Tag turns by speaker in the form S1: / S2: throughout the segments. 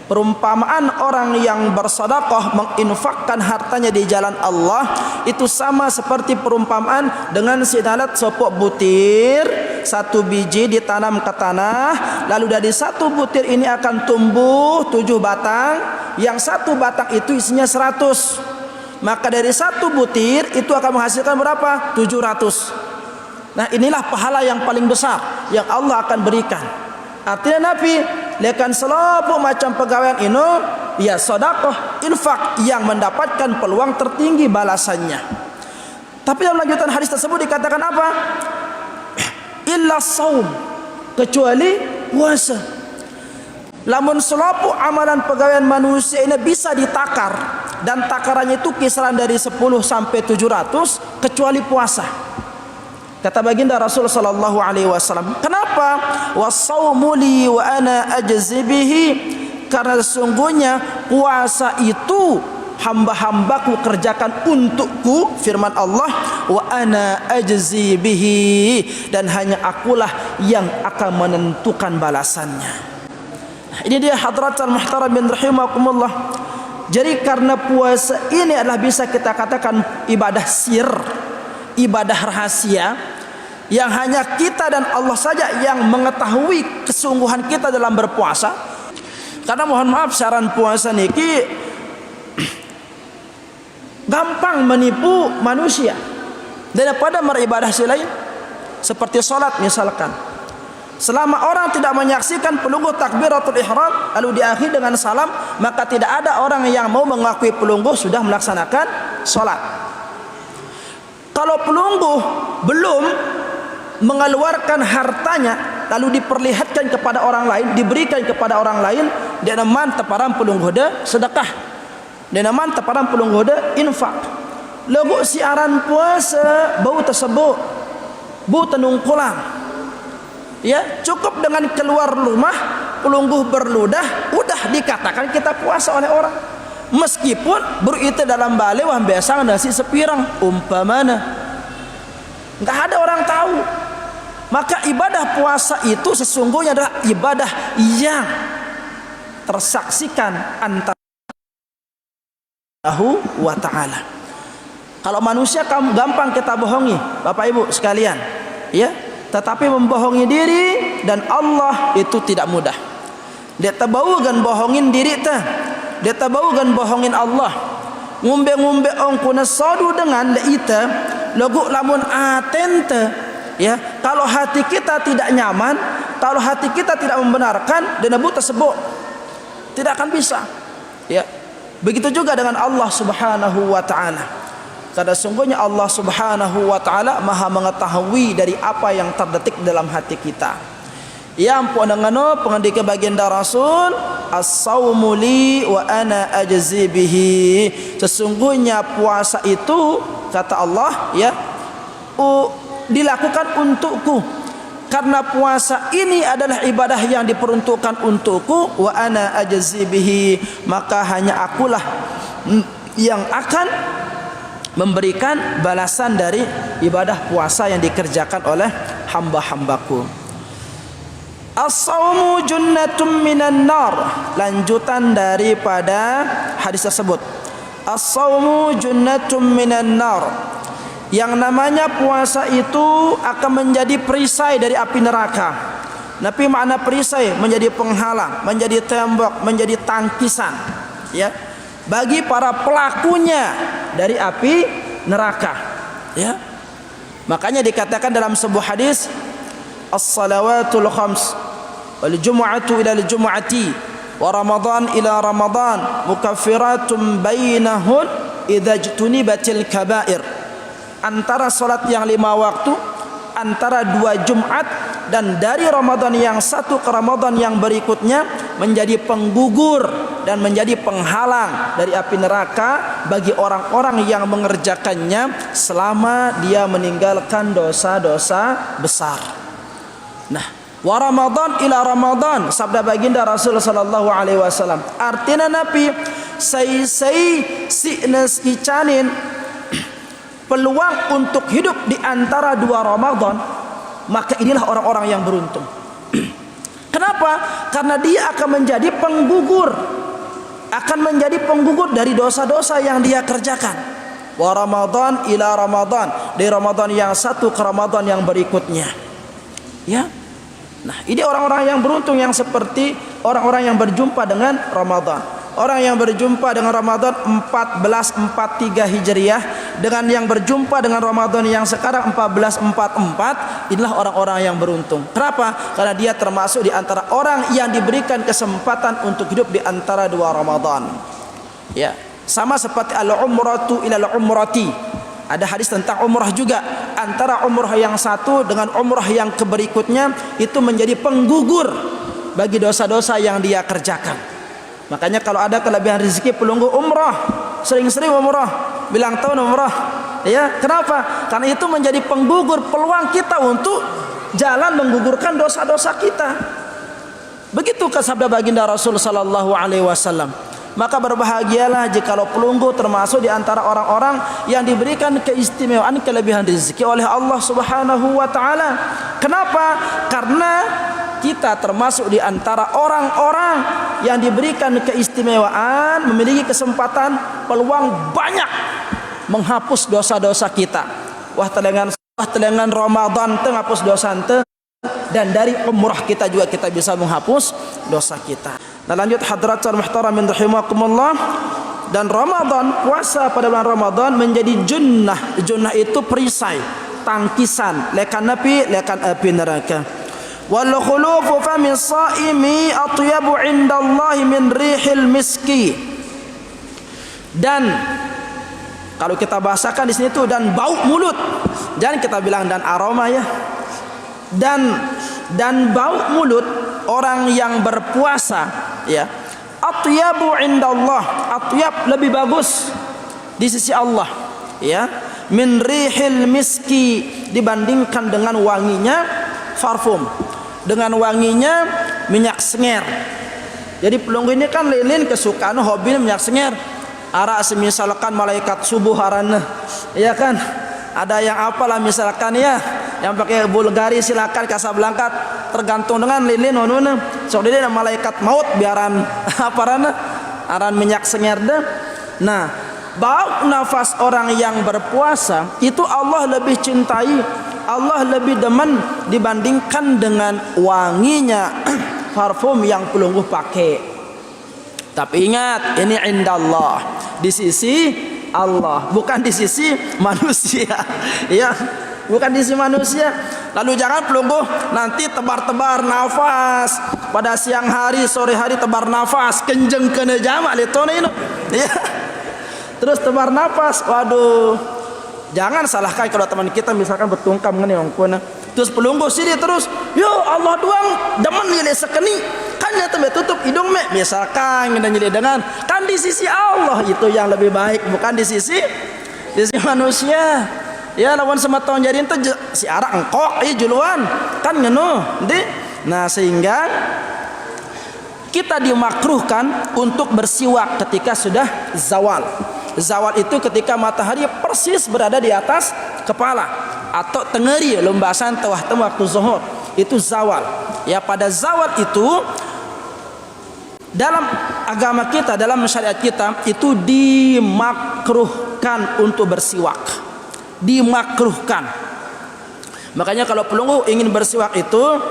S1: Perumpamaan orang yang bersedekah menginfakkan hartanya di jalan Allah itu sama seperti perumpamaan dengan sinalat sopok butir, satu biji ditanam ke tanah, lalu dari satu butir ini akan tumbuh 7 batang, yang satu batang itu isinya 100. Maka dari satu butir itu akan menghasilkan berapa? 700. Nah, inilah pahala yang paling besar yang Allah akan berikan. Artinya Nabi lekan seluruh macam pegawaian ini ya sedekah infak yang mendapatkan peluang tertinggi balasannya. Tapi dalam lanjutan hadis tersebut dikatakan apa? Illa saum, kecuali puasa. Lamun seluruh amalan pegawaian manusia ini bisa ditakar, dan takarannya itu kisaran dari 10 sampai 700 kecuali puasa. Kata baginda Rasul sallallahu alaihi wasallam, kenapa? Wasaumu li wa ana ajzi bihi, karena sesungguhnya puasa itu hamba-hambaku kerjakan untukku, firman Allah, wa ana ajzi bihi, dan hanya akulah yang akan menentukan balasannya. Ini dia hadratul muhtaramin rahimakumullah. Jadi karena puasa ini adalah bisa kita katakan ibadah sir, ibadah rahasia yang hanya kita dan Allah saja yang mengetahui kesungguhan kita dalam berpuasa. Karena mohon maaf, saran puasa niki gampang menipu manusia daripada beribadah selain seperti salat misalkan. Selama orang tidak menyaksikan pelungguh takbiratul ihram lalu diakhiri dengan salam, maka tidak ada orang yang mau mengakui pelungguh sudah melaksanakan salat. Kalau pelungguh belum mengeluarkan hartanya lalu diperlihatkan kepada orang lain, diberikan kepada orang lain, dia naman teparan pelungguh de sedekah, dia naman teparan pelungguh de infak. Lagu siaran puasa bau tersebut, bau tenungkulang. Ya, cukup dengan keluar rumah pelungguh berludah udah dikatakan kita puasa oleh orang. Meskipun berita dalam bale wah biasa nasi sepirang umpamana, nggak ada orang tahu. Maka ibadah puasa itu sesungguhnya adalah ibadah yang tersaksikan antara Allah wa ta'ala. Kalau manusia gampang kita bohongi, Bapak Ibu sekalian, ya, tetapi membohongi diri dan Allah itu tidak mudah. Dia tabaugan bohongin diri teh, dia tabaugan bohongin Allah. Ngumbe-ngumbe ongkuna sodu dengan leita lagu lamun atente, ya, kalau hati kita tidak nyaman, kalau hati kita tidak membenarkan dan abu tersebut tidak akan bisa, ya. Begitu juga dengan Allah Subhanahu wa taala. Karena sungguhnya Allah Subhanahu wa taala Maha mengetahui dari apa yang terdetik dalam hati kita. Ya ampun, dengan pengendika baginda Rasul, as-saumu li wa ana ajzi bihi. Sesungguhnya puasa itu kata Allah, ya, dilakukan untukku. Karena puasa ini adalah ibadah yang diperuntukkan untukku, wa ana ajzi bihi, maka hanya akulah yang akan memberikan balasan dari ibadah puasa yang dikerjakan oleh hamba-hambaku. As-saumu junnatun minan nar, lanjutan daripada hadis tersebut. As-saumu junnatun minan nar, yang namanya puasa itu akan menjadi perisai dari api neraka. Tapi makna perisai menjadi penghalang, menjadi tembok, menjadi tangkisan, ya, bagi para pelakunya dari api neraka, ya. Makanya dikatakan dalam sebuah hadis, as-salawatul khams wal jumu'atu ila al-jumu'ati wa ramadan ila ramadan mukaffiratun bainahun idza jtunibatil kaba'ir. Antara salat yang 5 waktu, antara 2 Jumat, dan dari Ramadan yang satu ke Ramadan yang berikutnya menjadi penggugur dan menjadi penghalang dari api neraka bagi orang-orang yang mengerjakannya selama dia meninggalkan dosa-dosa besar. Nah, wa Ramadan ila Ramadan, sabda baginda Rasul sallallahu alaihi wasallam, artinya Nabi si nas icanin peluang untuk hidup di antara 2 Ramadan, maka inilah orang-orang yang beruntung. Kenapa? Karena dia akan menjadi penggugur akan menjadi penggugur dari dosa-dosa yang dia kerjakan. Wa Ramadan ila Ramadan, dari Ramadan yang satu ke Ramadan yang berikutnya. Ya. Nah, ini orang-orang yang beruntung yang seperti orang-orang yang berjumpa dengan Ramadan. Orang yang berjumpa dengan Ramadan 1443 Hijriah dengan yang berjumpa dengan Ramadan yang sekarang 1444, inilah orang-orang yang beruntung. Kenapa? Karena dia termasuk di antara orang yang diberikan kesempatan untuk hidup di antara dua Ramadan. Ya, sama seperti al-umratu ila al-umrati. Ada hadis tentang umrah juga. Antara umrah yang satu dengan umrah yang berikutnya itu menjadi penggugur bagi dosa-dosa yang dia kerjakan. Makanya kalau ada kelebihan rezeki pelunggu umrah, sering-sering umrah, bilang tahun umrah. Ya, kenapa? Karena itu menjadi penggugur peluang kita untuk jalan menggugurkan dosa-dosa kita. Begitu sabda baginda Rasul sallallahu alaihi wasallam. Maka berbahagialah jikalau pelunggu termasuk di antara orang-orang yang diberikan keistimewaan kelebihan rezeki oleh Allah Subhanahu wa taala. Kenapa? Karena kita termasuk di antara orang-orang yang diberikan keistimewaan, memiliki kesempatan peluang banyak menghapus dosa-dosa kita. Wah telengan Ramadan menghapus dosa ente, dan dari umrah kita juga kita bisa menghapus dosa kita. Nah, lanjut hadratul muhtaramin rahimakumullah. Dan Ramadan, puasa pada bulan Ramadan menjadi junnah. Junnah itu perisai, tangkisan, lekan api neraka. Wal khulufu fami shaimi atyabu indallahi min rihil miski. Dan kalau kita bahasakan di sini itu dan bau mulut. Jangan kita bilang dan aroma ya. Dan bau mulut orang yang berpuasa ya. Atyabu indallah, atyab lebih bagus di sisi Allah ya. Min rihil miski, dibandingkan dengan wanginya parfum, dengan wanginya minyak senger. Jadi pelunggu ini kan lilin kesukaan hobi minyak senger. Ara semisalkan malaikat subuh harana, ya kan? Ada yang apalah misalkan ya, yang pakai Bulgari silakan Casablanca, tergantung dengan lilin onuna. Sok lilin malaikat maut biaran aparana aran minyak senger deh. Nah, bau nafas orang yang berpuasa itu Allah lebih cintai, Allah lebih demen dibandingkan dengan wanginya parfum yang pelunggu pakai. Tapi ingat, ini indallah, di sisi Allah, bukan di sisi manusia. Ya, bukan di sisi manusia. Lalu jangan pelunggu nanti tebar-tebar nafas pada siang hari, sore hari tebar nafas, kenjeng kena jamak letone ini. Ya. Terus tebar nafas, waduh. Jangan salahkan kalau teman kita misalkan bertungkam ngene ongkona. Terus pelunggu sini terus, yo Allah doang demen nilai sekeni. Kan ya tembe tutup hidung me, misalkan ngene nyilih dengan kan di sisi Allah itu yang lebih baik, bukan di sisi manusia. Ya lawan sama tahun jadi ente si arak engkok ieu juluan. Kan ngeno, ndi? Nah, sehingga kita dimakruhkan untuk bersiwak ketika sudah zawal. Zawal itu ketika matahari persis berada di atas kepala, atau tengeri lembasan tawah waktu zuhur, itu zawal. Ya, pada zawal itu dalam agama kita, dalam syariat kita itu dimakruhkan untuk bersiwak. Dimakruhkan. Makanya kalau pelunggu ingin bersiwak itu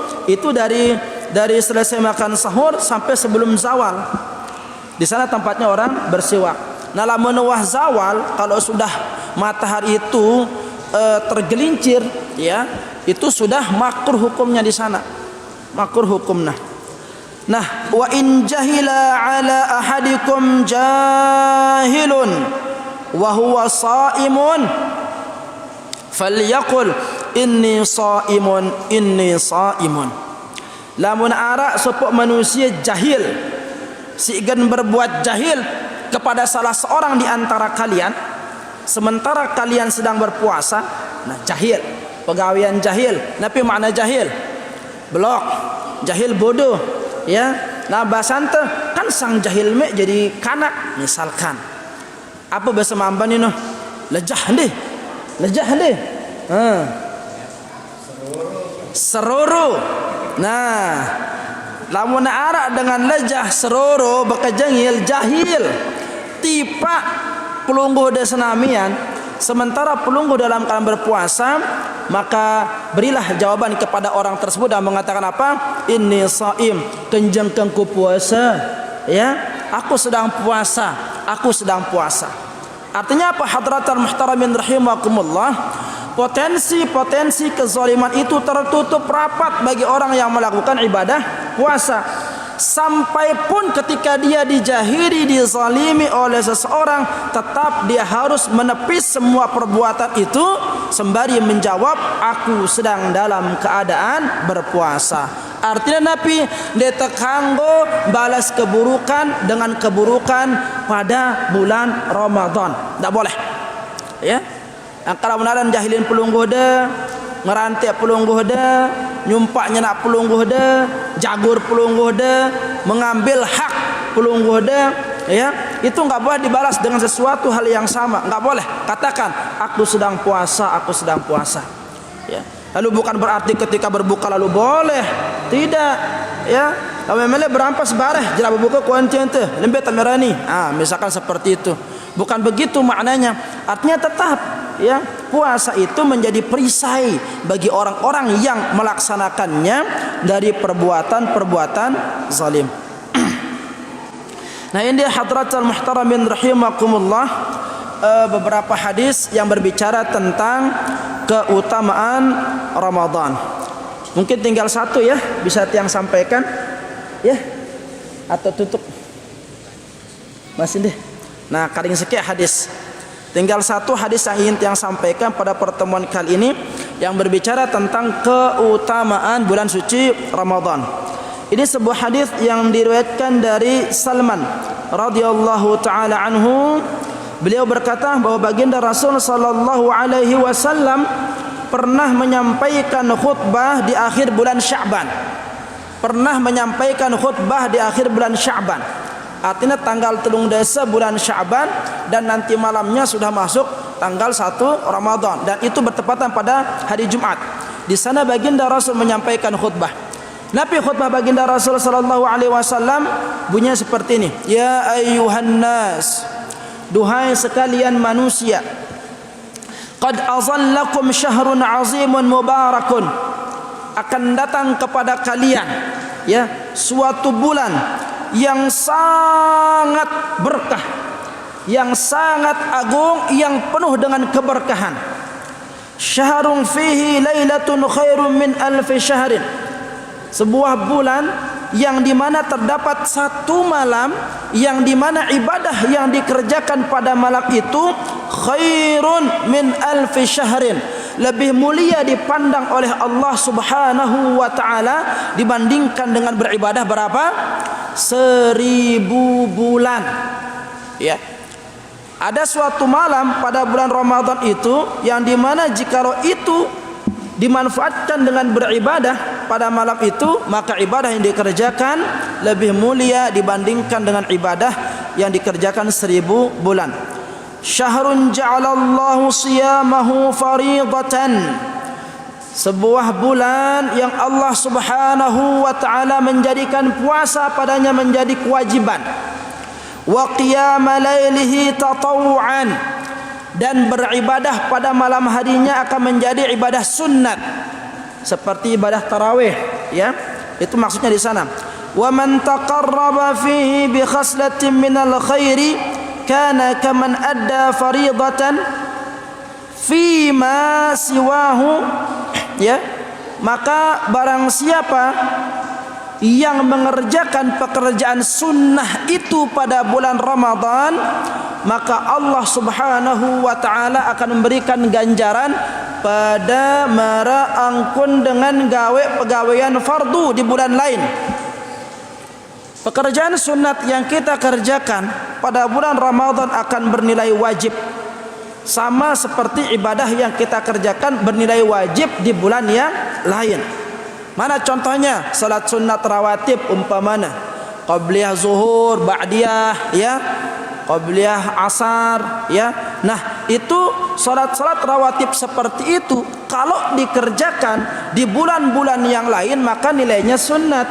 S1: dari selesai makan sahur sampai sebelum zawal. Di sana tempatnya orang bersiwak. Nah, lamun wah zawal, kalau sudah matahari itu tergelincir, ya, itu sudah makruh hukumnya di sana. Makruh hukumnya. Nah, wa in jahila ala ahadikum jahilun wa huwa shaimun falyaqul inni shaimun. Lamun ara sopok manusia jahil, sigan berbuat jahil kepada salah seorang di antara kalian sementara kalian sedang berpuasa, nah jahil, pegawaian jahil. Napi makna jahil? Blok, jahil bodoh, ya. Nah bahasa ante kan sang jahil me jadi kanak misalkan. Apa bahasa mamban ini? Lejah deh. Seruru. Nah, lamun arak dengan lejah seroro bakajengil jahil tipa pelungguh de senamian sementara pelungguh dalam keadaan berpuasa, maka berilah jawaban kepada orang tersebut dan mengatakan apa? Inni shaim, kenjengkengku puasa, ya, aku sedang puasa, aku sedang puasa. Artinya apa? Hadratal muhtaramin rahimakumullah, potensi-potensi kezaliman itu tertutup rapat bagi orang yang melakukan ibadah puasa. Sampai pun ketika dia dijahili, dizalimi oleh seseorang, tetap dia harus menepis semua perbuatan itu sembari menjawab, aku sedang dalam keadaan berpuasa. Artinya Nabi detekanggo balas keburukan dengan keburukan pada bulan Ramadan. Tak boleh, ya. Kalau menaran jahilin pelungguh de, ngerantai pelungguh de, nyumpaknya nak pelungguh de, jagur pelungguh de, mengambil hak pelungguh de, ya, itu enggak boleh dibalas dengan sesuatu hal yang sama, enggak boleh. Katakan, aku sedang puasa, aku sedang puasa, ya. Lalu bukan berarti ketika berbuka lalu boleh, tidak, ya. Kalau memang berampas bareh, jika berbuka kuantian tu, lembet tamerani, misalkan seperti itu. Bukan begitu maknanya. Artinya tetap, ya, puasa itu menjadi perisai bagi orang-orang yang melaksanakannya dari perbuatan-perbuatan zalim. Nah, ini hadratul muhtaramin rahimakumullah, beberapa hadis yang berbicara tentang keutamaan Ramadan. Mungkin tinggal satu, ya, bisa tiang sampaikan, ya, atau tutup masih deh. Nah, karing sekian hadis. Tinggal satu hadis yang ingin tiang sampaikan pada pertemuan kali ini yang berbicara tentang keutamaan bulan suci Ramadan. Ini sebuah hadis yang diriwayatkan dari Salman radhiyallahu taala anhu. Beliau berkata bahwa baginda Rasul sallallahu alaihi wasallam pernah menyampaikan khutbah di akhir bulan Sya'ban. Pernah menyampaikan khutbah di akhir bulan Sya'ban. Artinya tanggal 3 desa bulan Sya'ban dan nanti malamnya sudah masuk tanggal 1 Ramadan dan itu bertepatan pada hari Jumat. Di sana baginda Rasul menyampaikan khutbah. Nabi khutbah baginda Rasul sallallahu alaihi wasallam bunyinya seperti ini. Ya ayyuhan nas, duhai sekalian manusia, qad azallakum syahrun azimun mubarakun, akan datang kepada kalian, ya, suatu bulan yang sangat berkah, yang sangat agung, yang penuh dengan keberkahan. Syahrun fihi lailatun khairum min alfi syahrin, sebuah bulan yang dimana terdapat satu malam yang dimana ibadah yang dikerjakan pada malam itu khairun min alfi syahrin, lebih mulia dipandang oleh Allah Subhanahu wa taala dibandingkan dengan beribadah berapa? 1000 bulan. Ya. Ada suatu malam pada bulan Ramadan itu yang dimana jikalau itu dimanfaatkan dengan beribadah pada malam itu, maka ibadah yang dikerjakan lebih mulia dibandingkan dengan ibadah yang dikerjakan 1000 bulan. Syahrun ja'alallahu siyamahu faridatan, sebuah bulan yang Allah Subhanahu wa taala menjadikan puasa padanya menjadi kewajiban. Wa qiyama lailihi tatawuan, dan beribadah pada malam harinya akan menjadi ibadah sunnat seperti ibadah tarawih, ya. Itu maksudnya di sana. Wa man taqarraba fihi bi khaslatin minal khairi kana kaman adda faridatan fima siwahu, ya. Maka barang siapa yang mengerjakan pekerjaan sunnah itu pada bulan Ramadan, maka Allah Subhanahu wa taala akan memberikan ganjaran pada mara angkun dengan gawe pegawaian fardu di bulan lain. Pekerjaan sunat yang kita kerjakan pada bulan Ramadan akan bernilai wajib, sama seperti ibadah yang kita kerjakan bernilai wajib di bulan yang lain. Mana contohnya? Salat sunat rawatib umpamana qabliyah zuhur, ba'diyah, ya, qabliyah asar, ya. Nah, itu salat-salat rawatib seperti itu kalau dikerjakan di bulan-bulan yang lain maka nilainya sunat.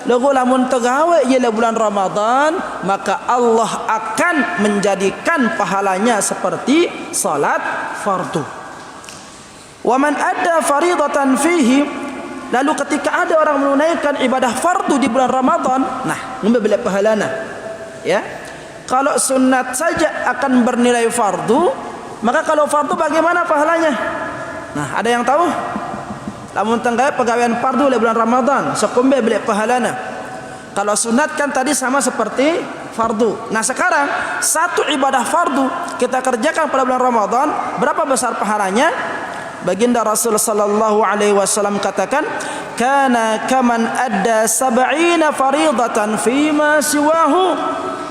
S1: Lagu lamun tegawe ialah bulan Ramadan, maka Allah akan menjadikan pahalanya seperti salat fardu. Wa man adda faridatan fihi, lalu ketika ada orang menunaikan ibadah fardu di bulan Ramadan, nah ngombe beli pahalana. Ya. Kalau sunat saja akan bernilai fardu, maka kalau fardu bagaimana pahalanya? Nah, ada yang tahu? Lamun tenggai pegawaian fardu di bulan Ramadan, sekumbe beli pahalana. Kalau sunat kan tadi sama seperti fardu. Nah, sekarang satu ibadah fardu kita kerjakan pada bulan Ramadan, berapa besar pahalanya? Baginda Rasul sallallahu alaihi wasallam katakan, "Kana kaman adda 70 faridatan fima siwahu."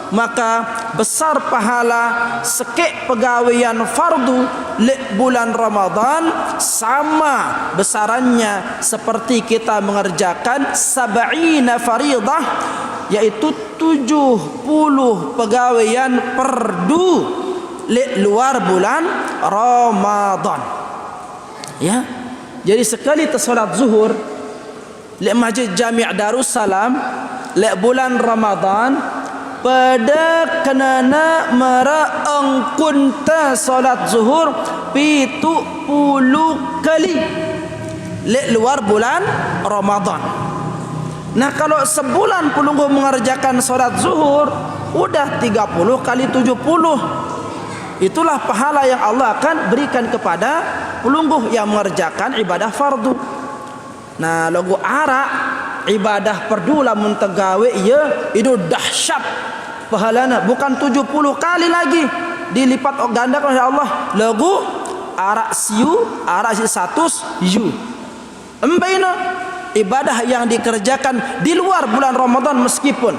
S1: Maka besar pahala sekek pegawaian fardu di bulan Ramadan sama besarannya seperti kita mengerjakan 70 faridah, yaitu 70 pegawaian fardu di luar bulan Ramadan. Ya. Jadi sekali tersolat zuhur di Masjid Jami' Darussalam di bulan Ramadan, pada kenana mara angkunta salat zuhur 70 kali di luar bulan Ramadan. Nah, kalau sebulan pelungguh mengerjakan salat zuhur udah 30 kali 70. Itulah pahala yang Allah akan berikan kepada pelungguh yang mengerjakan ibadah fardu. Nah, lagu arak ibadah fardu lamun tegawe ya itu dahsyat pahalana, bukan 70 kali lagi dilipat gandakan oleh Allah. Lagu arak siu, arak si 100 yu. Embaina ibadah yang dikerjakan di luar bulan Ramadan, meskipun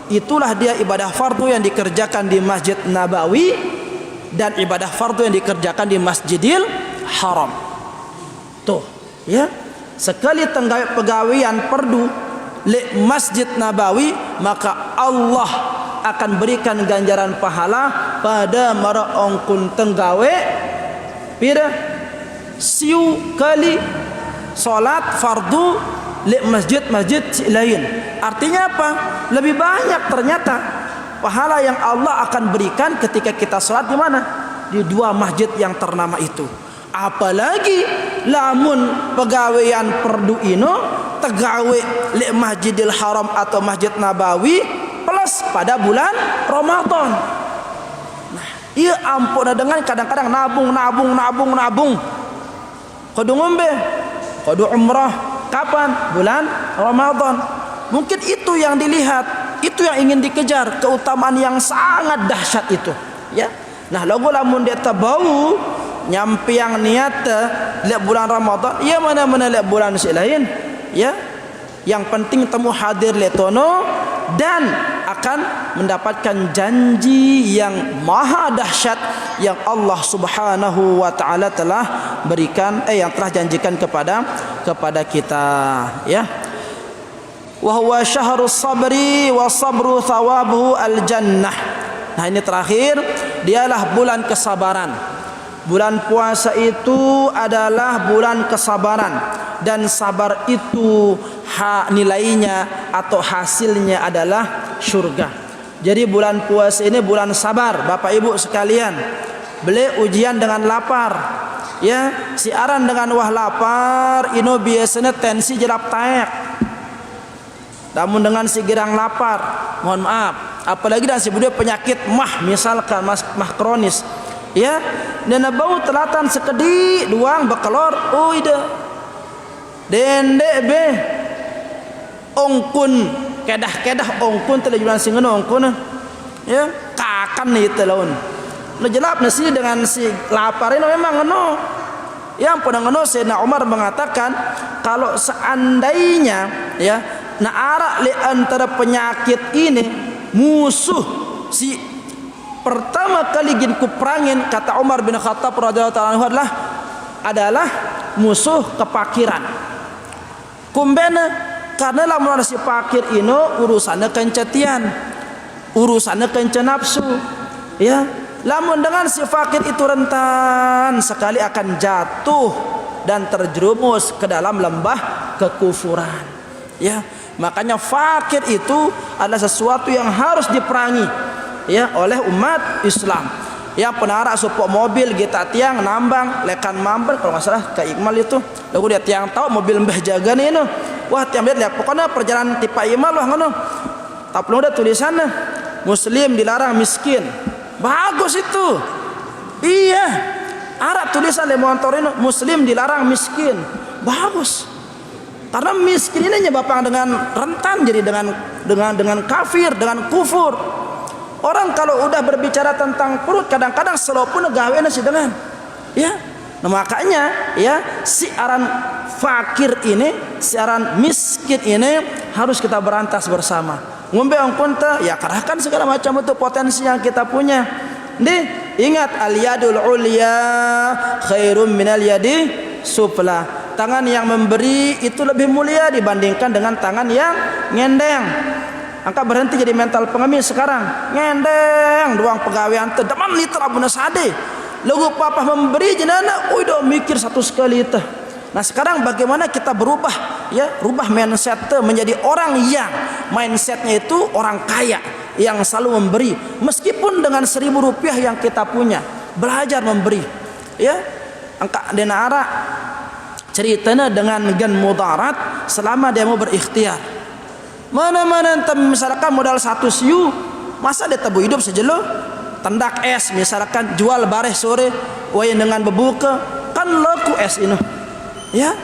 S1: itulah dia ibadah fardu yang dikerjakan di Masjid Nabawi dan ibadah fardu yang dikerjakan di Masjidil Haram. Tuh, ya. Sekali tenggai pegawaian fardu di Masjid Nabawi, maka Allah akan berikan ganjaran pahala pada mara ongkun tenggawe pira siu kali salat fardu di masjid-masjid lain. Artinya apa? Lebih banyak ternyata pahala yang Allah akan berikan ketika kita salat di mana? Di dua masjid yang ternama itu. Apalagi lamun pegawaian fardu ino tegawe di Masjidil Haram atau Masjid Nabawi plus pada bulan Ramadan. Nah, iya ampun dengan kadang-kadang nabung. Kudu ngombe, kudu umrah kapan? Bulan Ramadan. Mungkin itu yang dilihat, itu yang ingin dikejar, keutamaan yang sangat dahsyat itu, ya. Nah, lagu lamun dia tabau nyampe yang niat lihat bulan Ramadan, ya mana-mana lihat bulan lain, ya. Yang penting temu hadir letono dan akan mendapatkan janji yang maha dahsyat yang Allah Subhanahu wa taala telah berikan yang telah janjikan kepada kita, ya. Wa huwa syahrus sabri wa sabru thawabuhu al jannah. Nah, ini terakhir, dialah bulan kesabaran. Bulan puasa itu adalah bulan kesabaran, dan sabar itu nilainya atau hasilnya adalah surga. Jadi bulan puasa ini bulan sabar, Bapak Ibu sekalian. Beli ujian dengan lapar, ya, siaran dengan wah lapar, ino biasanya tensi jelap taek. Namun dengan si gerang lapar, mohon maaf, apalagi dan si budaya penyakit misalkan mah kronis, ya, dan bau telatan sekedi duang bekelor, ida dende be ongkun kedah ongkun telejulan singono ongkun, ya, kakan nih telon. Lo jelap nasi dengan si lapar ini memang ngono. Yang pada ngono Sayyidina Umar mengatakan kalau seandainya, ya, naara li antara penyakit ini musuh si pertama kali gin kuperangin, kata Umar bin Khattab radhiyallahu anhu adalah musuh kepakiran. Kumbena karena lamun si pakir ino urusannya kencetian, urusannya kencan nafsu, ya. Lamun dengan si fakir itu rentan sekali akan jatuh dan terjerumus ke dalam lembah kekufuran. Ya, makanya fakir itu adalah sesuatu yang harus diperangi ya oleh umat Islam. Ya penara supok mobil kita tiang nambang lekan mamber kalau nggak salah ke Iqmal itu. Lalu dia tiang tahu mobil mbah jaga nih no. Wah tiang lihat pokoknya perjalanan tipe Iqmal wah ngono. Tapi udah tulisannya Muslim dilarang miskin. Bagus itu. Iya. Ada tulisan di motor ini Muslim dilarang miskin. Bagus. Karena miskin ini nyebabkan dengan rentan jadi dengan kafir, dengan kufur. Orang kalau udah berbicara tentang perut kadang-kadang selopun gaweana sih dengan ya. Nah, makanya ya siaran fakir ini, siaran miskin ini harus kita berantas bersama. Ngombe angkunta ya kerahkan segala macam itu potensi yang kita punya. Nih, ingat al-yadul ulya khairum minal yadi sufla. Tangan yang memberi itu lebih mulia dibandingkan dengan tangan yang ngendeng. Angka berhenti jadi mental pengemis sekarang. Ngendeng doang pegawaian teh deman liter abuna sade. Lagu papa memberi jenana udah mikir satu sekali teh. Nah, sekarang bagaimana kita berubah ya, rubah mindset teh menjadi orang yang mindsetnya itu orang kaya yang selalu memberi meskipun dengan 1.000 rupiah yang kita punya. Belajar memberi. Ya. Angka denara ceritanya dengan gen mudarat selama dia mau berikhtiar. Mana-mana misalkan modal 1 siu masa dia tebu hidup sejelo tendak es misalkan jual bareh sore wayan dengan bebuka kan laku es ini ya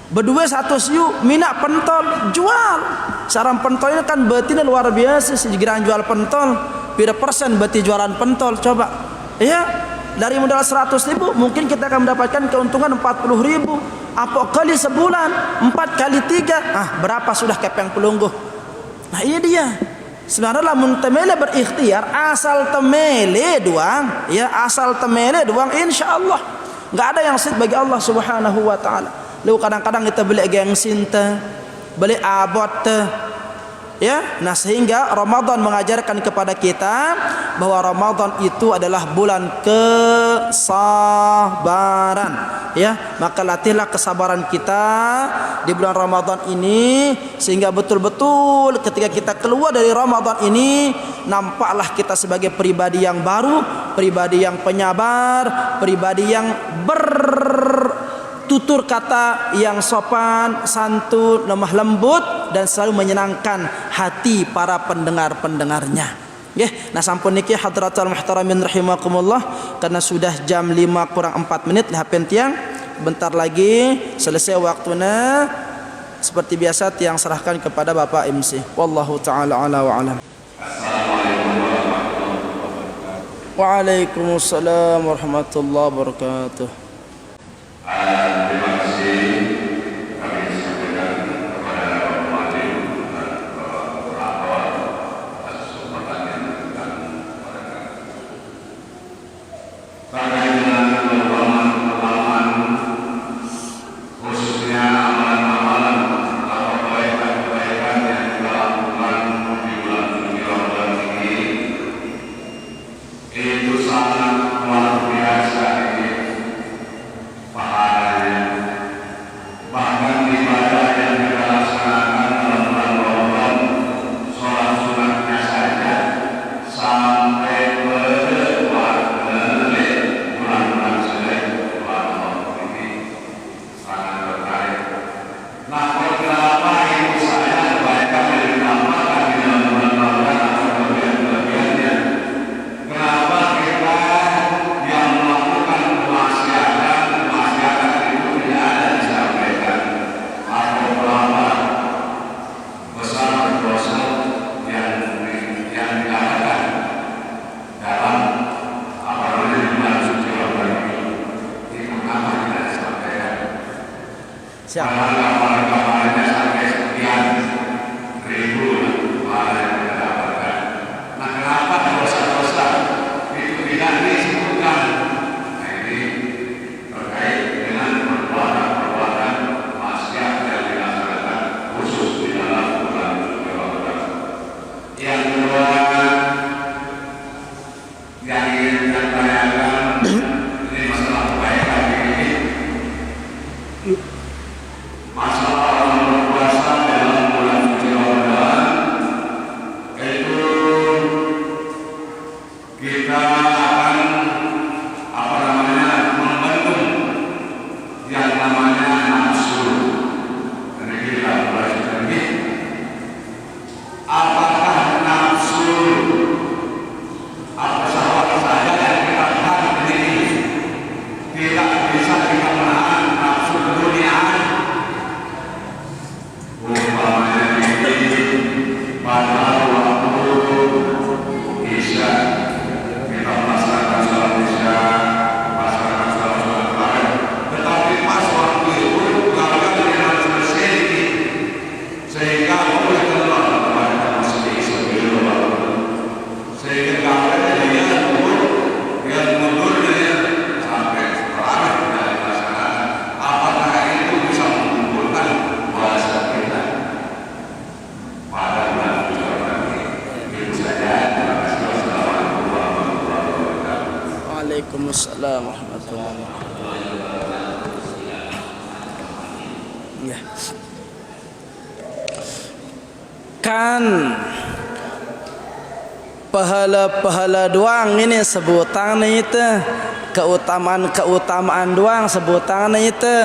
S1: berdua 1 siu minak pentol jual sarang pentol ini kan betina luar biasa sejiran jual pentol pira persen beti jualan pentol coba ya dari modal 100.000 mungkin kita akan mendapatkan keuntungan 40.000 apa kali sebulan 4 kali 3 berapa sudah kepeng pelungguh. Nah ini dia sebenarnya lamun temele berikhtiar asal temele doang ya asal temele doang insyaallah nggak ada yang sulit bagi Allah subhanahu wa ta'ala. Lalu kadang-kadang kita beli gengsin teh beli abot teh ya. Nah sehingga Ramadan mengajarkan kepada kita bahwa Ramadan itu adalah bulan kesabaran ya. Maka latihlah kesabaran kita di bulan Ramadan ini sehingga betul-betul ketika kita keluar dari Ramadan ini nampaklah kita sebagai pribadi yang baru, pribadi yang penyabar, pribadi yang tutur kata yang sopan, santun, lemah lembut dan selalu menyenangkan hati para pendengar-pendengarnya. Nah sampun niki hadratul muhtaramin rahimakumullah karena sudah jam 5 kurang 4 menit hapen tiang bentar lagi selesai waktunya seperti biasa tiang serahkan kepada Bapak MC. Wallahu taala ala wa alam. Waalaikumsalam warahmatullahi wabarakatuh.
S2: Terima kasih kami sampaikan kepada Bapak Muhammad dan Bapak Kurator atas kesempatan yang diberikan kepada kami. Terkait dengan pengalaman khususnya amalan-amalan atau kebaikan-kebaikan yang kita lakukan di bulan suci Ramadan ini, itu sangat luar biasa ini pahalanya.
S1: Waalaikumsalam warahmatullahi wabarakatuh. Ya. Kan pahala-pahala doang ini sebutan itu, keutamaan doang sebutan itu.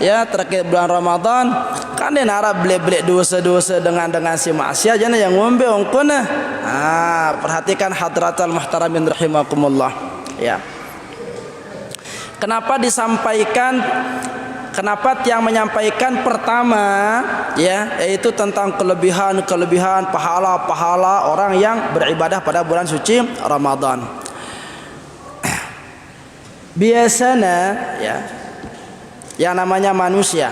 S1: Ya, terkait bulan Ramadan kan dia narap beli-beli dosa-dosa dengan si maksiat jangan yang ngombe ongkona. Perhatikan hadratal muhtaramin rahimakumullah. Ya. Kenapa yang menyampaikan pertama ya, yaitu tentang kelebihan pahala orang yang beribadah pada bulan suci Ramadan. Biasanya ya, yang namanya manusia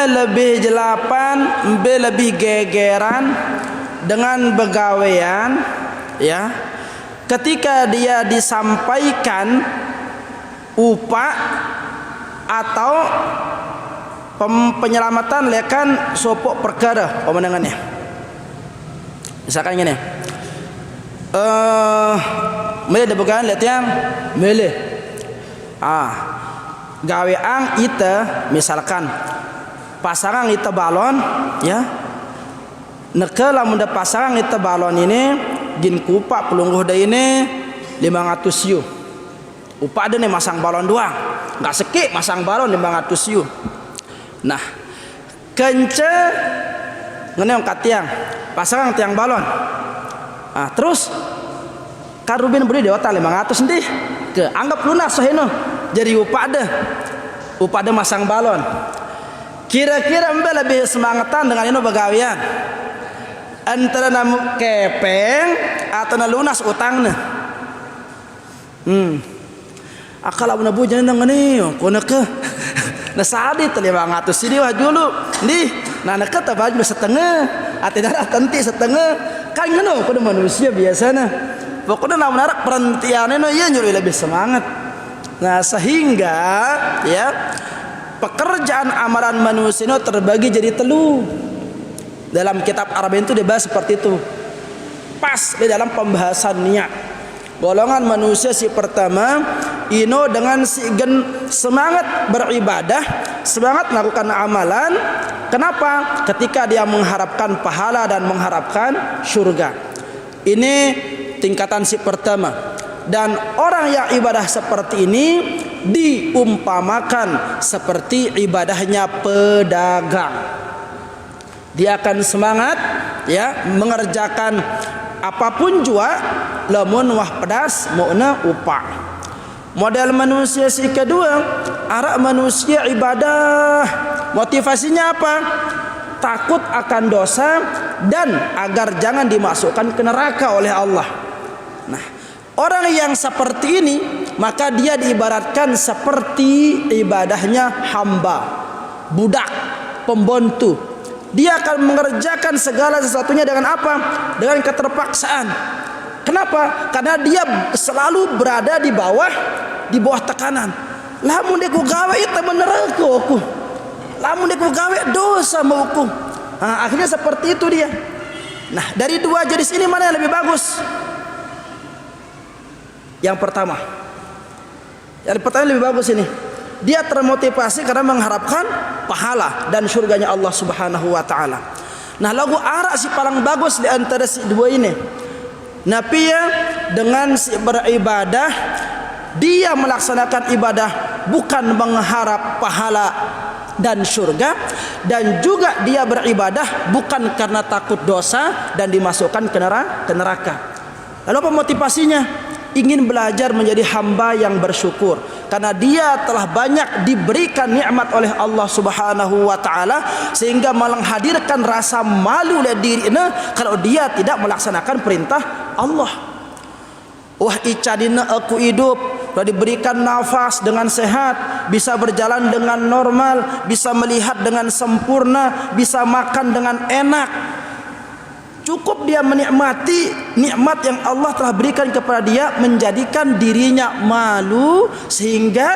S1: lebih jelapan, lebih gegeran dengan begawean ya, ketika dia disampaikan upah atau penyelamatan lekan sopok perkara pemenangannya. Misalkan gini, mele bukan lihat yang mele gaweang ite misalkan pasangan ite balon ya, nekela muda pasangan ite balon ini gin kupak pelungguh dah ini 500 yu. Upah ada nih masang balon doang, nggak sekik masang balon 500 yu. Nah, kence ngeneong katiang pasangan tiang balon. Terus karubin beri di otak 500 nih, ke anggap lunas soheno. Jadi upah ada masang balon. Kira-kira mbak lebih semangatan dengan ini begawian antara namu kepeng atau na lunas utangnya. Akal abu nabu jangan ngani, kau nak nasadi tali 500 sini wah dulu, nih, nak tabaj setengah, ati darah tenti setengah, kan ngono, kau manusia biasanya. Pokoknya nak menarik perhentiannya, no, iya nyuri lebih semangat. Nah sehingga ya pekerjaan amalan manusia itu terbagi jadi telu. Dalam kitab Arab itu dibahas seperti itu. Pas di dalam pembahasan niat. Golongan manusia si pertama ino dengan si semangat beribadah, semangat melakukan amalan. Kenapa? Ketika dia mengharapkan pahala dan mengharapkan surga. Ini tingkatan si pertama. Dan orang yang ibadah seperti ini diumpamakan seperti ibadahnya pedagang. Dia akan semangat ya mengerjakan apapun jua lamun wah pedas mauna upah. Model manusia si kedua, arah manusia ibadah. Motivasinya apa? Takut akan dosa dan agar jangan dimasukkan ke neraka oleh Allah. Nah, orang yang seperti ini maka dia diibaratkan seperti ibadahnya hamba, budak, pembantu. Dia akan mengerjakan segala sesuatunya dengan apa? Dengan keterpaksaan. Kenapa? Karena dia selalu berada di bawah tekanan. Lamun deku gawe itu meneraka aku. Lamun deku gawe dosa mau aku. Akhirnya seperti itu dia. Nah, dari dua jenis ini mana yang lebih bagus? Yang pertama lebih bagus ini. Dia termotivasi karena mengharapkan pahala dan surganya Allah Subhanahu wa taala. Nah, lagu arah si paling bagus di antara si dua ini. Nabi ya dengan si beribadah, dia melaksanakan ibadah bukan mengharap pahala dan surga, dan juga dia beribadah bukan karena takut dosa dan dimasukkan ke neraka. Lalu apa motivasinya? Ingin belajar menjadi hamba yang bersyukur karena dia telah banyak diberikan nikmat oleh Allah Subhanahu wa taala, sehingga menghadirkan rasa malu oleh dirinya kalau dia tidak melaksanakan perintah Allah. Wah, icadina aku hidup, sudah diberikan nafas dengan sehat, bisa berjalan dengan normal, bisa melihat dengan sempurna, bisa makan dengan enak. Cukup dia menikmati nikmat yang Allah telah berikan kepada dia, menjadikan dirinya malu sehingga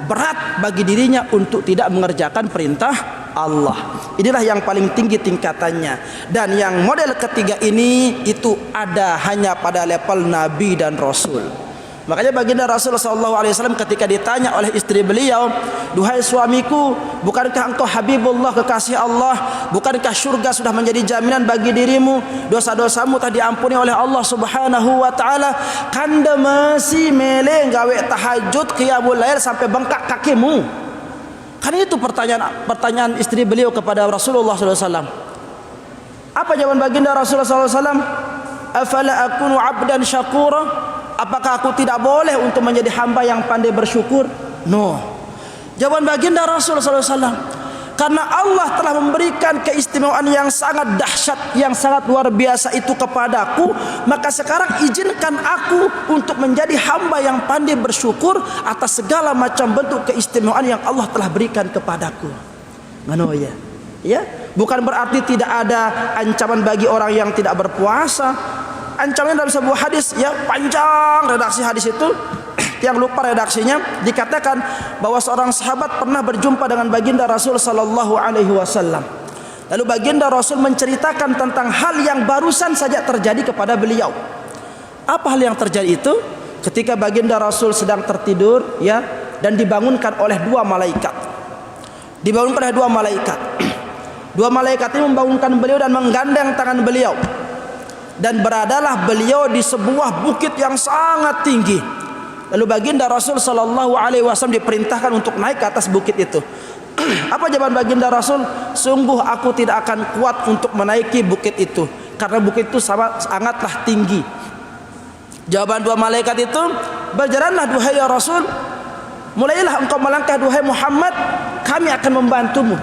S1: berat bagi dirinya untuk tidak mengerjakan perintah Allah. Inilah yang paling tinggi tingkatannya. Dan yang model ketiga ini itu ada hanya pada level Nabi dan Rasul. Makanya baginda Rasul SAW ketika ditanya oleh istri beliau, "Duhai suamiku, bukankah engkau Habibullah, kekasih Allah? Bukankah surga sudah menjadi jaminan bagi dirimu? Dosa-dosamu telah diampuni oleh Allah Subhanahu wa taala. Kanda masih mele gawe tahajud qiyamul lail sampai bengkak kakimu." Kan itu pertanyaan istri beliau kepada Rasulullah SAW. Apa jawaban baginda Rasulullah SAW? "Afala akunu 'abdan syakura?" Apakah aku tidak boleh untuk menjadi hamba yang pandai bersyukur? No. Jawaban baginda Rasulullah SAW, karena Allah telah memberikan keistimewaan yang sangat dahsyat, yang sangat luar biasa itu kepadaku, maka sekarang izinkan aku untuk menjadi hamba yang pandai bersyukur atas segala macam bentuk keistimewaan yang Allah telah berikan kepadaku. Mano ya? Ya, bukan berarti tidak ada ancaman bagi orang yang tidak berpuasa. Ancaman dalam sebuah hadis, ya panjang redaksi hadis itu, yang lupa redaksinya, dikatakan bahwa seorang sahabat pernah berjumpa dengan baginda Rasul sallallahu alaihi wasallam. Lalu baginda Rasul menceritakan tentang hal yang barusan saja terjadi kepada beliau. Apa hal yang terjadi itu? Ketika baginda Rasul sedang tertidur, ya, dan dibangunkan oleh dua malaikat. Dibangunkan oleh dua malaikat. Dua malaikat ini membangunkan beliau dan menggandeng tangan beliau. Dan beradalah beliau di sebuah bukit yang sangat tinggi. Lalu baginda Rasul sallallahu alaihi wasallam diperintahkan untuk naik ke atas bukit itu. Apa jawaban baginda Rasul? "Sungguh aku tidak akan kuat untuk menaiki bukit itu, karena bukit itu sangatlah tinggi." Jawaban dua malaikat itu, "Berjalanlah duhai ya Rasul, mulailah engkau melangkah duhai Muhammad, kami akan membantumu."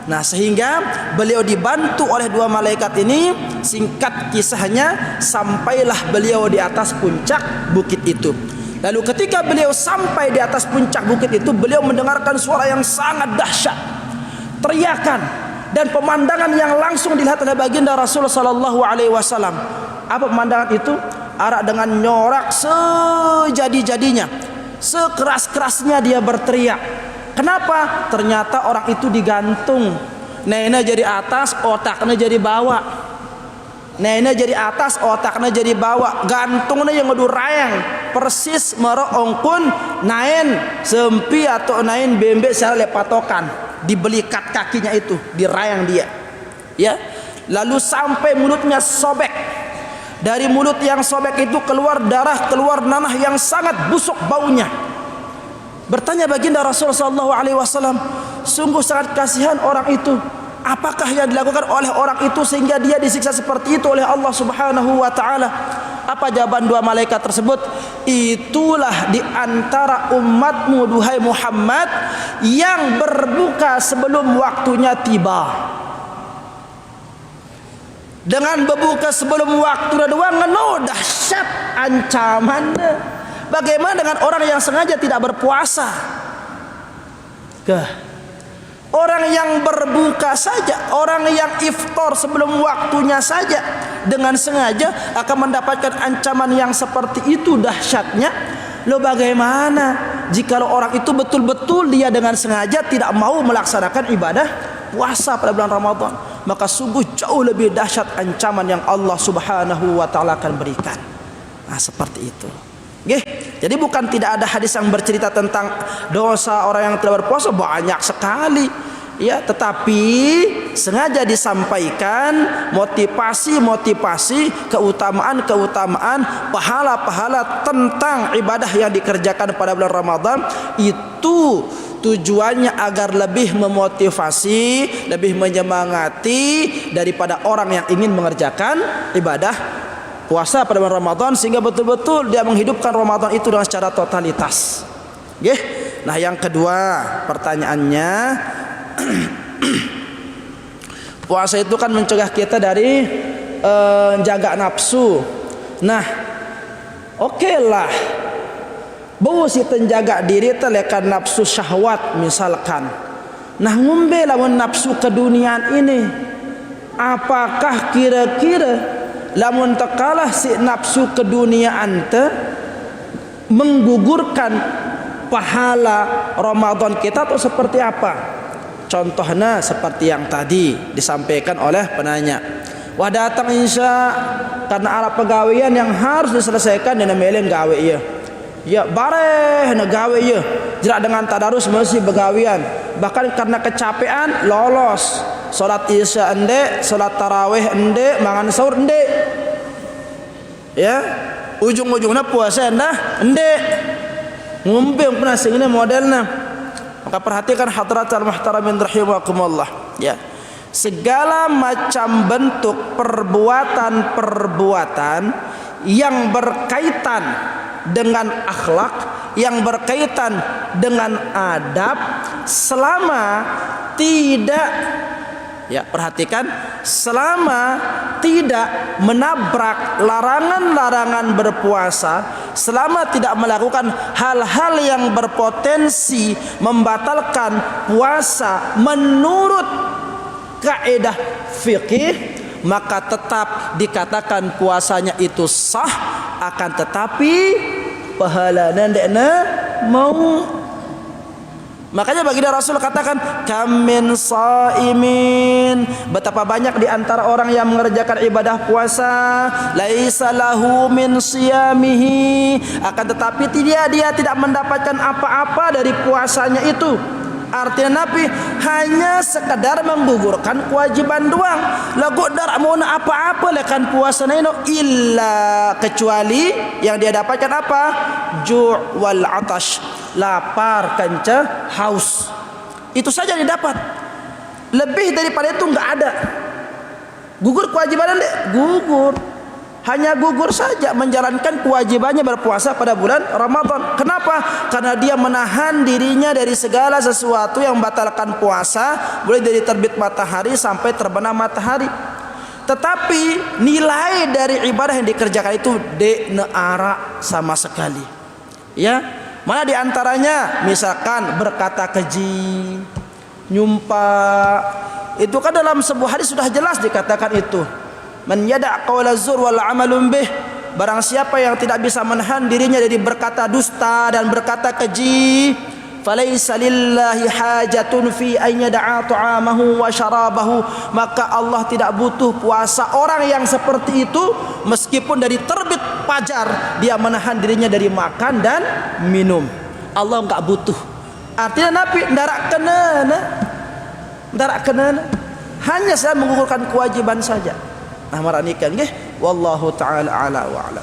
S1: Nah, sehingga beliau dibantu oleh dua malaikat ini. Singkat kisahnya, sampailah beliau di atas puncak bukit itu. Lalu ketika beliau sampai di atas puncak bukit itu, beliau mendengarkan suara yang sangat dahsyat, teriakan dan pemandangan yang langsung dilihat oleh baginda Rasulullah sallallahu alaihi wasallam. Apa pemandangan itu? Arak dengan nyorak sejadi-jadinya, sekeras-kerasnya dia berteriak. Kenapa? Ternyata orang itu digantung. Nena jadi atas, otaknya jadi bawah. Nena jadi atas, otaknya jadi bawah. Gantungnya yang ngedu rayang, persis meroongkun nain sempi atau nain bembe secara lepatokan. Dibelikat kakinya itu, dirayang dia. Ya. Lalu sampai mulutnya sobek. Dari mulut yang sobek itu keluar darah, keluar nanah yang sangat busuk baunya. Bertanya baginda Rasulullah SAW, "Sungguh sangat kasihan orang itu. Apakah yang dilakukan oleh orang itu sehingga dia disiksa seperti itu oleh Allah Subhanahu wa taala?" Apa jawaban dua malaikat tersebut? "Itulah di antara umatmu duhai Muhammad yang berbuka sebelum waktunya tiba." Dengan berbuka sebelum waktu doang ngeno dahsyat ancamannya. Bagaimana dengan orang yang sengaja tidak berpuasa? Orang yang berbuka saja, orang yang iftar sebelum waktunya saja dengan sengaja akan mendapatkan ancaman yang seperti itu dahsyatnya. Lo bagaimana jika orang itu betul-betul dia dengan sengaja tidak mau melaksanakan ibadah puasa pada bulan Ramadan? Maka sungguh jauh lebih dahsyat ancaman yang Allah Subhanahu wa taala akan berikan. Nah, seperti itu. Jadi bukan tidak ada hadis yang bercerita tentang dosa orang yang tidak berpuasa, banyak sekali. Ya, tetapi sengaja disampaikan motivasi-motivasi, keutamaan-keutamaan, pahala-pahala tentang ibadah yang dikerjakan pada bulan Ramadan. Itu tujuannya agar lebih memotivasi, lebih menyemangati daripada orang yang ingin mengerjakan ibadah puasa pada bulan Ramadan, sehingga betul-betul dia menghidupkan Ramadan itu dengan secara totalitas. Nah, yang kedua pertanyaannya, puasa itu kan mencegah kita dari jaga nafsu. Nah, oke lah, bau si tenjaga diri telekan nafsu syahwat misalkan. Nah, ngombe lawan nafsu keduniaan ini, apakah kira-kira lamun tekalah si nafsu keduniaan te menggugurkan pahala Ramadan kita atau seperti apa? Contohnya seperti yang tadi disampaikan oleh penanya. Wah datang insya karena ada pegawaian yang harus diselesaikan dengan melin gawe ya. Ya bareh na gawe ya. Jerak dengan tadarus mesti begawian. Bahkan karena kecapean lolos. Salat isya ende, salat tarawih ende, mangan sahur ende. Ya, ujung-ujungnya puasa ende. Ngombe pernah sing modelnya. Maka perhatikan hadratal muhtaramin rahimakumullah ya. Segala macam bentuk perbuatan-perbuatan yang berkaitan dengan akhlak, yang berkaitan dengan adab, selama tidak, ya perhatikan, selama tidak menabrak larangan-larangan berpuasa, selama tidak melakukan hal-hal yang berpotensi membatalkan puasa menurut kaidah fikih, maka tetap dikatakan puasanya itu sah, akan tetapi pahalana ndekna mau. Makanya baginda Rasul katakan kam min shaimin, betapa banyak di antara orang yang mengerjakan ibadah puasa laisa lahu min siyamihi, akan tetapi dia tidak mendapatkan apa-apa dari puasanya itu. Artinya Nabi hanya sekedar menggugurkan kewajiban doang. Lagu dar mau apa-apa lekan puasa ini illa, kecuali yang dia dapatkan apa? Ju' wal atash, lapar, kencah, haus. Itu saja dia dapat. Lebih daripada itu enggak ada. Gugur kewajiban deh, gugur. Hanya gugur saja menjalankan kewajibannya berpuasa pada bulan Ramadan. Kenapa? Karena dia menahan dirinya dari segala sesuatu yang membatalkan puasa, mulai dari terbit matahari sampai terbenam matahari. Tetapi nilai dari ibadah yang dikerjakan itu neara sama sekali. Ya, mana di antaranya? Misalkan berkata keji, nyumpah. Itu kan dalam sebuah hadis sudah jelas dikatakan itu. Man yada' qawla zur wal amalun bih, barang siapa yang tidak bisa menahan dirinya dari berkata dusta dan berkata keji, falaysa lillahi hajatun fi an yada'a ta'amahu wa syarabahu, maka Allah tidak butuh puasa orang yang seperti itu, meskipun dari terbit fajar dia menahan dirinya dari makan dan minum. Allah enggak butuh. Artinya Nabi ndarak kenana, hanya saya menggugurkan kewajiban saja. Nah maranikan nggih, wallahu taala ala wa ala.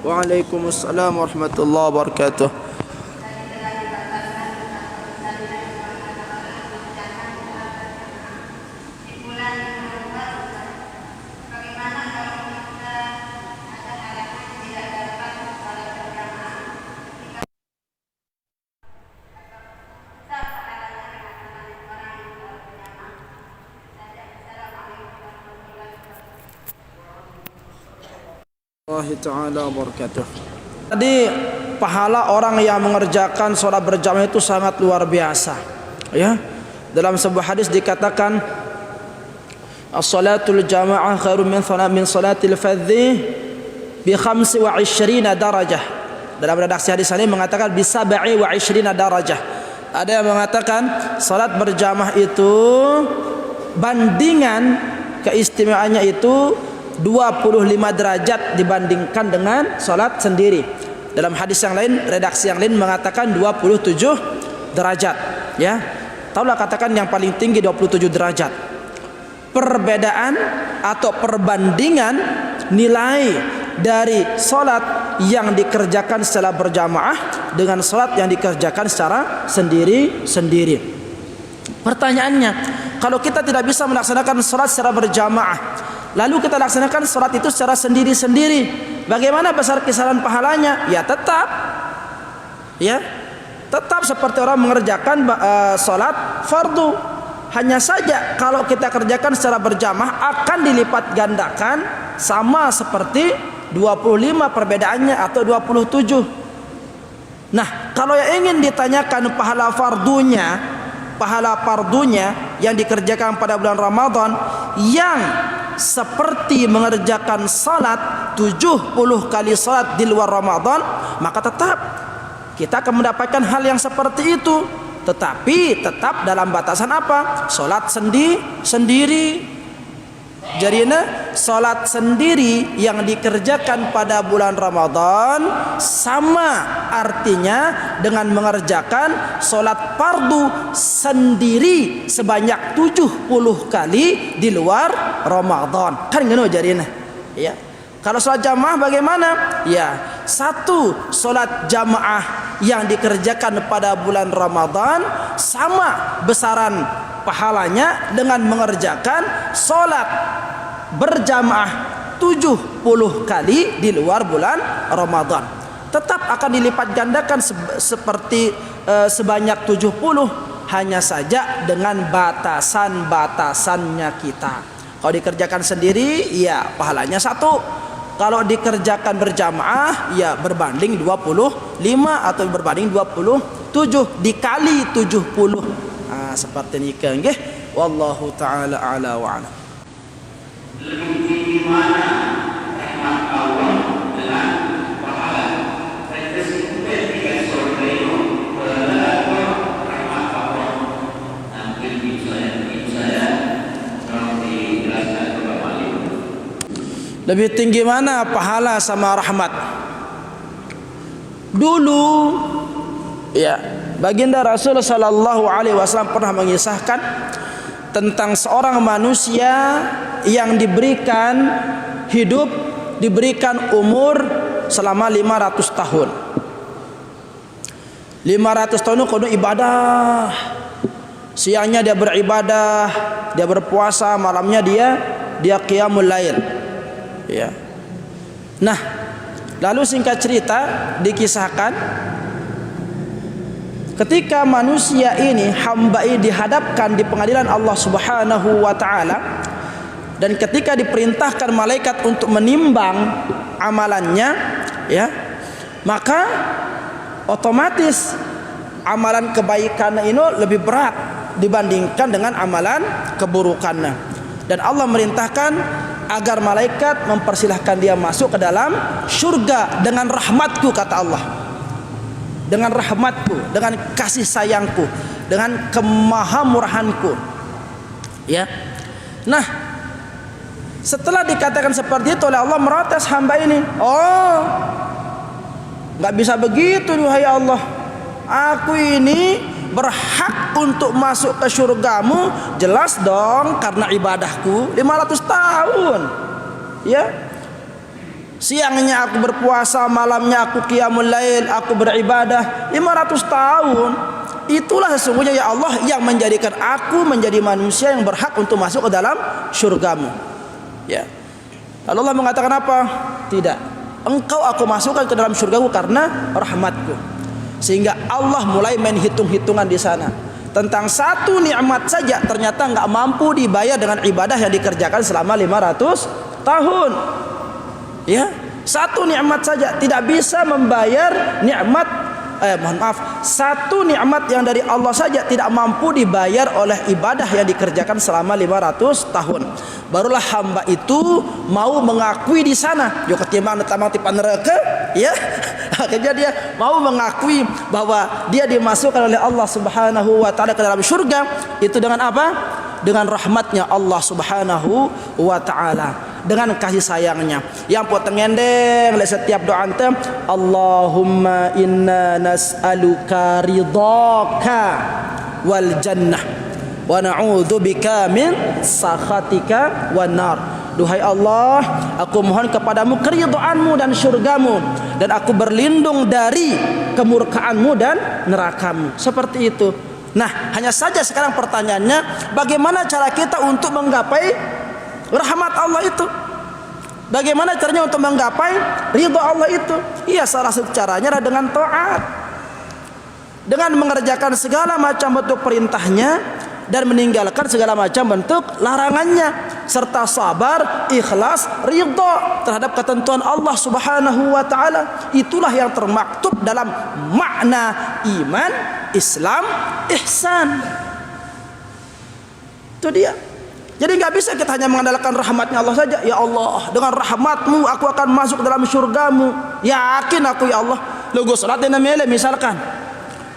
S1: Waalaikumsalam warahmatullahi wabarakatuh. Ta'ala wabarakatuh. Tadi pahala orang yang mengerjakan sholat berjamaah itu sangat luar biasa. Ya, dalam sebuah hadis dikatakan as-salatul jamaah khairun min salatil fadhi bi 25 darajah. Dalam redaksi hadis ini mengatakan bi 27 darajah. Ada yang mengatakan salat berjamaah itu bandingan keistimewaannya itu 25 derajat dibandingkan dengan salat sendiri. Dalam hadis yang lain, redaksi yang lain mengatakan 27 derajat, ya. Taulah katakan yang paling tinggi 27 derajat. Perbedaan atau perbandingan nilai dari salat yang dikerjakan secara berjamaah dengan salat yang dikerjakan secara sendiri-sendiri. Pertanyaannya, kalau kita tidak bisa melaksanakan salat secara berjamaah, lalu kita laksanakan salat itu secara sendiri-sendiri, bagaimana besar kisaran pahalanya? Ya tetap seperti orang mengerjakan salat fardu. Hanya saja kalau kita kerjakan secara berjamaah akan dilipat gandakan sama seperti 25 perbedaannya atau 27. Nah, kalau yang ingin ditanyakan pahala fardunya yang dikerjakan pada bulan Ramadan yang seperti mengerjakan salat 70 kali salat di luar Ramadan, maka tetap kita akan mendapatkan hal yang seperti itu, tetapi tetap dalam batasan apa? Salat sendiri. Jadinya salat sendiri yang dikerjakan pada bulan Ramadan sama artinya dengan mengerjakan salat fardu sendiri sebanyak 70 kali di luar Ramadan. Kan ngono jadinya. Ya. Kalau salat jamaah bagaimana? Ya, satu salat jamaah yang dikerjakan pada bulan Ramadan sama besaran pahalanya dengan mengerjakan salat berjamaah 70 kali di luar bulan Ramadan. Tetap akan dilipat gandakan sebanyak 70, hanya saja dengan batasan-batasannya kita. Kalau dikerjakan sendiri ya pahalanya 1. Kalau dikerjakan berjamaah ya berbanding 25 atau berbanding 27 dikali 70. Seperti ini nggih. Wallahu taala ala wa ala.
S2: Lebih tinggi mana rahmat Allah dengan pahala? Saya sebutkan 3 surga itu rahmat Allah. Mungkin saya kalau dijelaskan kembali.
S1: Lebih tinggi mana pahala sama rahmat? Dulu ya, baginda Rasul sallallahu alaihi wasallam pernah mengisahkan tentang seorang manusia yang diberikan hidup, diberikan umur selama 500 tahun. 500 tahun kudu ibadah. Siangnya dia beribadah, dia berpuasa, malamnya dia qiyamul lail. Ya. Nah, lalu singkat cerita dikisahkan ketika manusia ini, hamba ini dihadapkan di pengadilan Allah Subhanahu wa taala, dan ketika diperintahkan malaikat untuk menimbang amalannya, ya, maka otomatis amalan kebaikan ini lebih berat dibandingkan dengan amalan keburukannya. Dan Allah merintahkan agar malaikat mempersilahkan dia masuk ke dalam surga dengan rahmatku, kata Allah. Dengan rahmatku, dengan kasih sayangku, dengan kemahamurahanku. Ya. Nah, setelah dikatakan seperti itu oleh Allah, merotes hamba ini. Oh, nggak bisa begitu duhai Allah. Aku ini berhak untuk masuk ke surgamu, jelas dong karena ibadahku 500 tahun. Ya. Siangnya aku berpuasa, malamnya aku qiyamul lail, aku beribadah 500 tahun. Itulah sesungguhnya ya Allah yang menjadikan aku menjadi manusia yang berhak untuk masuk ke dalam surgamu. Ya. Lalu Allah mengatakan apa? Tidak. Engkau aku masukkan ke dalam surgaku karena rahmatku. Sehingga Allah mulai main hitung-hitungan di sana. Tentang satu nikmat saja ternyata enggak mampu dibayar dengan ibadah yang dikerjakan selama 500 tahun. Ya, satu nikmat saja tidak bisa membayar nikmat satu nikmat yang dari Allah saja tidak mampu dibayar oleh ibadah yang dikerjakan selama 500 tahun. Barulah hamba itu mau mengakui di sana, yo ketimbang tamang tipan neraka, ya. Akhirnya dia mau mengakui bahwa dia dimasukkan oleh Allah Subhanahu wa taala ke dalam surga itu dengan apa? Dengan rahmatnya Allah Subhanahu wa taala, dengan kasih sayangnya. Yang potong ngendeng setiap doa ante, Allahumma inna nas'aluka ridhaka wal jannah wa na'udzubika min sakhatika wan nar. Duhai Allah, aku mohon kepadamu keridhaanmu dan surgamu, dan aku berlindung dari kemurkaanmu dan nerakamu. Seperti itu. Nah, hanya saja sekarang pertanyaannya, bagaimana cara kita untuk menggapai rahmat Allah itu? Bagaimana caranya untuk menggapai ridha Allah itu? Iya, salah satu caranya adalah dengan taat, dengan mengerjakan segala macam bentuk perintahnya dan meninggalkan segala macam bentuk larangannya, serta sabar, ikhlas, ridha terhadap ketentuan Allah Subhanahu wa taala. Itulah yang termaktub dalam makna iman, Islam, ihsan. Itu dia. Jadi nggak bisa kita hanya mengandalkan rahmatnya Allah saja. Ya Allah, dengan rahmatmu aku akan masuk ke dalam surgamu. Yakin aku ya Allah. Lugu salat dina mele misalkan.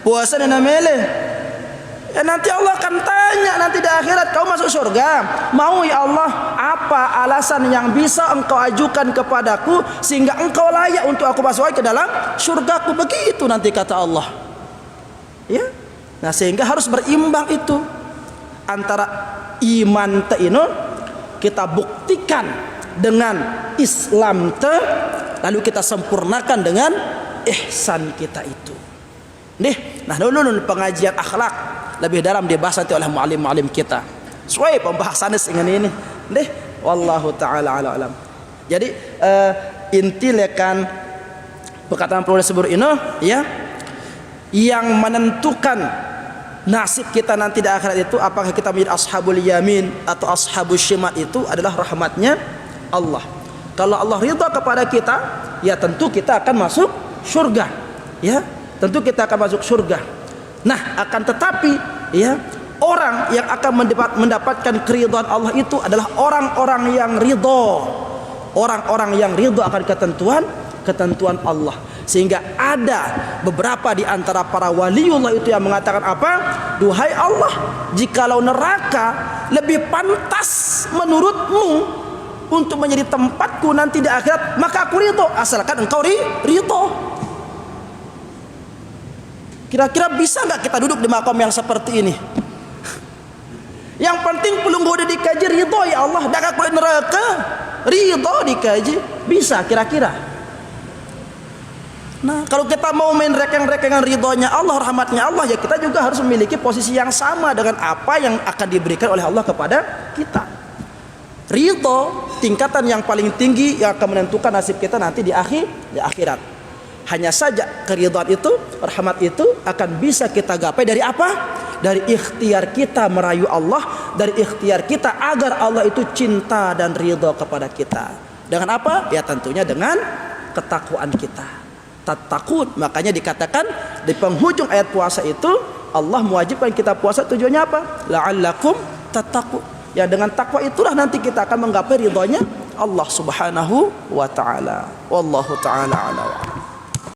S1: Puasa dina mele. Ya nanti Allah akan tanya nanti di akhirat, kau masuk surga? Mau ya Allah, apa alasan yang bisa engkau ajukan kepadaku sehingga engkau layak untuk aku masuk ke dalam surgaku? Begitu nanti kata Allah. Ya. Nah, sehingga harus berimbang itu antara iman teino kita buktikan dengan Islam lalu kita sempurnakan dengan ihsan kita itu. Nah dulu pengajian akhlak lebih dalam dibahas nanti oleh muallim-muallim kita. Sesuai pembahasannya dengan ini. Wallahu taala alam. Jadi inti lekan perkataan Profesor Sebur ini ya, yang menentukan nasib kita nanti di akhirat itu apakah kita menjadi ashabul yamin atau ashabul shimal itu adalah rahmatnya Allah. Kalau Allah ridha kepada kita, ya tentu kita akan masuk surga. Ya, tentu kita akan masuk surga. Nah, akan tetapi ya, orang yang akan mendapatkan keridhaan Allah itu adalah orang-orang yang ridha. Orang-orang yang ridha akan ketentuan Allah. Sehingga ada beberapa di antara para waliullah itu yang mengatakan apa? Duhai Allah, jikalau neraka lebih pantas menurutmu untuk menjadi tempatku nanti di akhirat, maka aku ridho, asalkan engkau ridho. Kira-kira bisa nggak kita duduk di makom yang seperti ini? Yang penting pelunggu udah dikaji ridho ya Allah, dak aku neraka ridho dikaji, bisa kira-kira. Nah, kalau kita mau main rekeng-rekengan ridhonya Allah, rahmatnya Allah, ya kita juga harus memiliki posisi yang sama dengan apa yang akan diberikan oleh Allah kepada kita. Ridho tingkatan yang paling tinggi yang akan menentukan nasib kita nanti di akhirat. Hanya saja keridhaan itu, rahmat itu akan bisa kita gapai dari apa? Dari ikhtiar kita merayu Allah, dari ikhtiar kita agar Allah itu cinta dan ridha kepada kita. Dengan apa? Ya tentunya dengan ketakwaan kita. Tattaqun, makanya dikatakan di penghujung ayat puasa itu Allah mewajibkan kita puasa, tujuannya apa? La'allakum tattaqun. Ya dengan takwa itulah nanti kita akan menggapai ridhonya Allah Subhanahu wa taala. Wallahu taala a'lam.